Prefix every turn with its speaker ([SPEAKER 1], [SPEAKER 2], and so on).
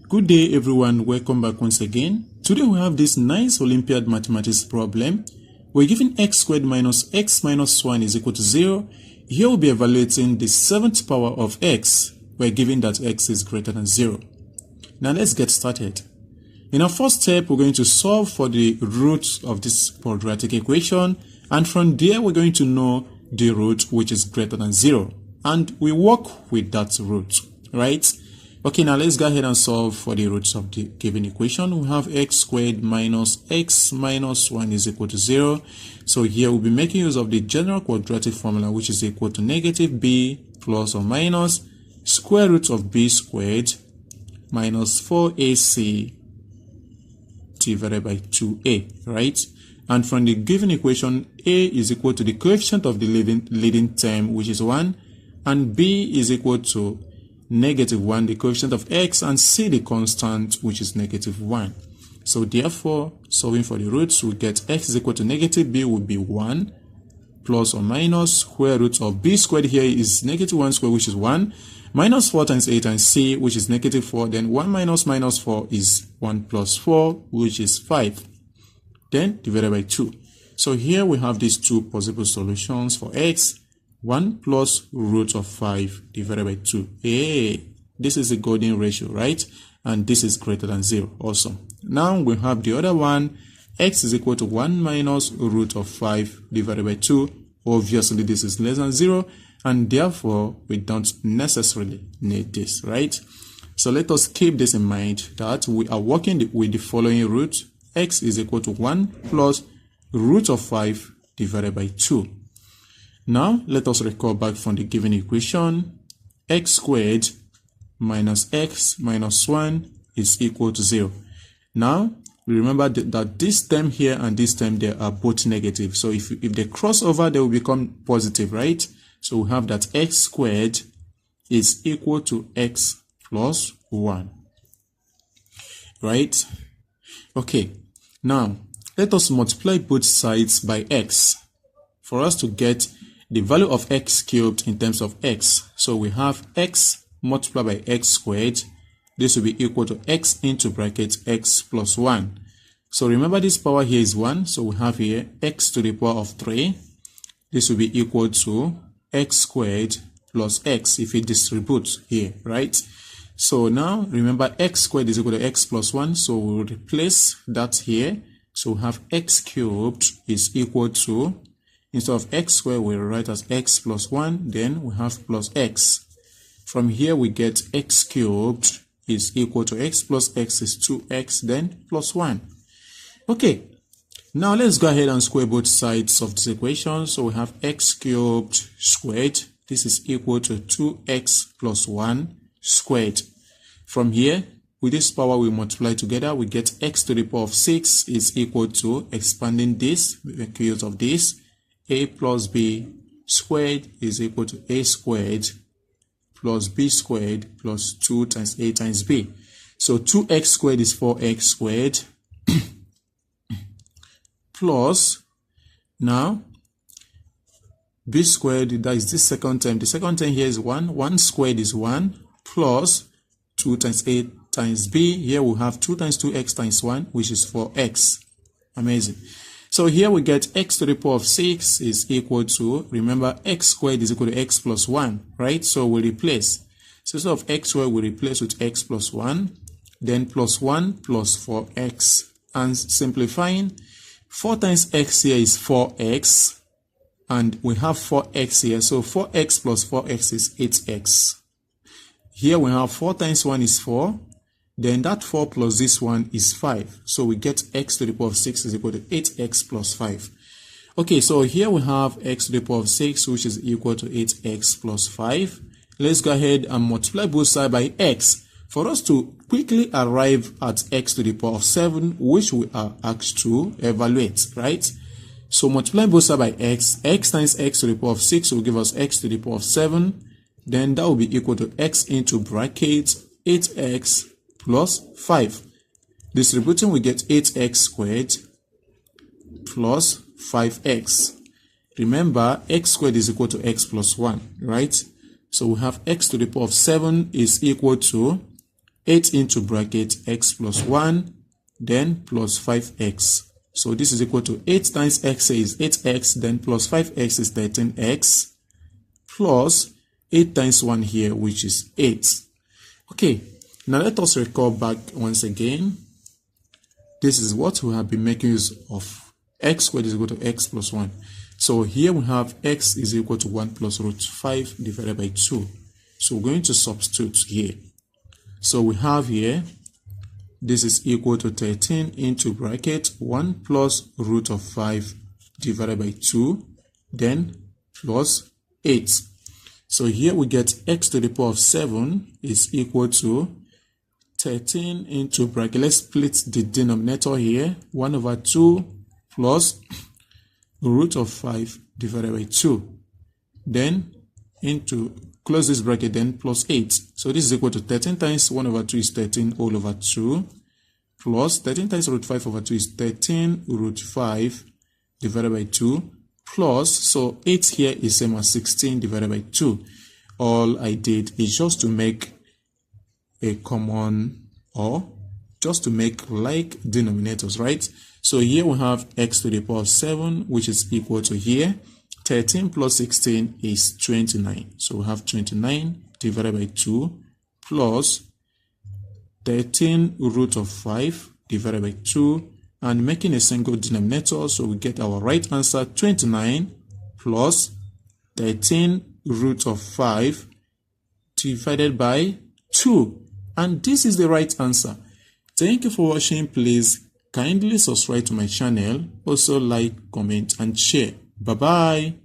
[SPEAKER 1] Good day everyone, welcome back once again. Today we have this nice Olympiad mathematics problem. We're given x squared minus x minus 1 is equal to 0. Here we'll be evaluating the 7th power of x. We're given that x is greater than 0. Now let's get started. In our first step, we're going to solve for the root of this quadratic equation, and from there we're going to know the root which is greater than 0, and we work with that root, right? Okay, now let's go ahead and solve for the roots of the given equation. We have x squared minus x minus 1 is equal to 0. So here we'll be making use of the general quadratic formula, which is equal to negative b plus or minus square root of b squared minus 4ac divided by 2a, right? And from the given equation, a is equal to the coefficient of the leading term, which is 1, and b is equal to negative 1, the coefficient of x, and c, the constant, which is negative 1. So therefore, solving for the roots, we get x is equal to negative b would be 1 plus or minus square root of b squared here is negative 1 squared, which is 1, minus 4 times a times c, which is negative 4, then 1 minus minus 4 is 1 plus 4, which is 5, then divided by 2. So here we have these two possible solutions for x. 1 plus root of 5 divided by 2. Hey, this is a golden ratio, right? And this is greater than 0. Awesome. Now we have the other one. X is equal to 1 minus root of 5 divided by 2. Obviously, this is less than 0. And therefore, we don't necessarily need this, right? So let us keep this in mind that we are working with the following root. X is equal to 1 plus root of 5 divided by 2. Now, let us recall back from the given equation. X squared minus x minus 1 is equal to 0. Now, remember that this term here and this term there are both negative. So if they cross over, they will become positive, right? So we have that x squared is equal to x plus 1. Right? Okay. Now, let us multiply both sides by x for us to get the value of x cubed in terms of x. So we have x multiplied by x squared. This will be equal to x into bracket x plus 1. So remember this power here is 1. So we have here x to the power of 3. This will be equal to x squared plus x if we distribute here, right? So now remember x squared is equal to x plus 1. So we'll replace that here. So we have x cubed is equal to, instead of x squared, we'll write as x plus 1, then we have plus x. From here, we get x cubed is equal to x plus x is 2x, then plus 1. Okay, now let's go ahead and square both sides of this equation. So we have x cubed squared. This is equal to 2x plus 1 squared. From here, with this power we multiply together, we get x to the power of 6 is equal to, expanding this, make use of this, a plus b squared is equal to a squared plus b squared plus 2 times a times b. So 2x squared is 4x squared plus, now b squared, that is this second term. The second term here is 1. 1 squared is 1 plus 2 times a times b. Here we have 2 times 2x times 1, which is 4x. Amazing. So here we get x to the power of 6 is equal to, remember, x squared is equal to x plus 1, right? So we replace. So instead of x squared, we replace with x plus 1, then plus 1 plus 4x. And simplifying, 4 times x here is 4x, and we have 4x here. So 4x plus 4x is 8x. Here we have 4 times 1 is 4. Then that 4 plus this one is 5. So we get x to the power of 6 is equal to 8x plus 5. Okay, so here we have x to the power of 6, which is equal to 8x plus 5. Let's go ahead and multiply both sides by x for us to quickly arrive at x to the power of 7, which we are asked to evaluate, right? So multiply both sides by x. X times x to the power of 6 will give us x to the power of 7. Then that will be equal to x into bracket 8x plus 5. Distributing, we get 8x squared plus 5x. Remember, x squared is equal to x plus 1, right? So we have x to the power of 7 is equal to 8 into bracket x plus 1, then plus 5x. So this is equal to 8 times x is 8x, then plus 5x is 13x, plus 8 times 1 here, which is 8. Okay, now let us recall back once again. This is what we have been making use of. X squared is equal to x plus 1. So here we have x is equal to 1 plus root 5 divided by 2. So we're going to substitute here. So we have here, this is equal to 13 into bracket 1 plus root of 5 divided by 2, then plus 8. So here we get x to the power of 7 is equal to 13 into bracket. Let's split the denominator here. 1 over 2 plus root of 5 divided by 2. Then into, close this bracket, then plus 8. So this is equal to 13 times 1 over 2 is 13 all over 2. Plus 13 times root 5 over 2 is 13 root 5 divided by 2. Plus, so 8 here is same as 16 divided by 2. All I did is just to make a common, or just to make like denominators, right? So here we have x to the power of 7, which is equal to here 13 plus 16 is 29. So we have 29 divided by 2 plus 13 root of 5 divided by 2, and making a single denominator, so we get our right answer 29 plus 13 root of 5 divided by 2. And this is the right answer. Thank you for watching. Please kindly subscribe to my channel. Also like, comment and share. Bye bye.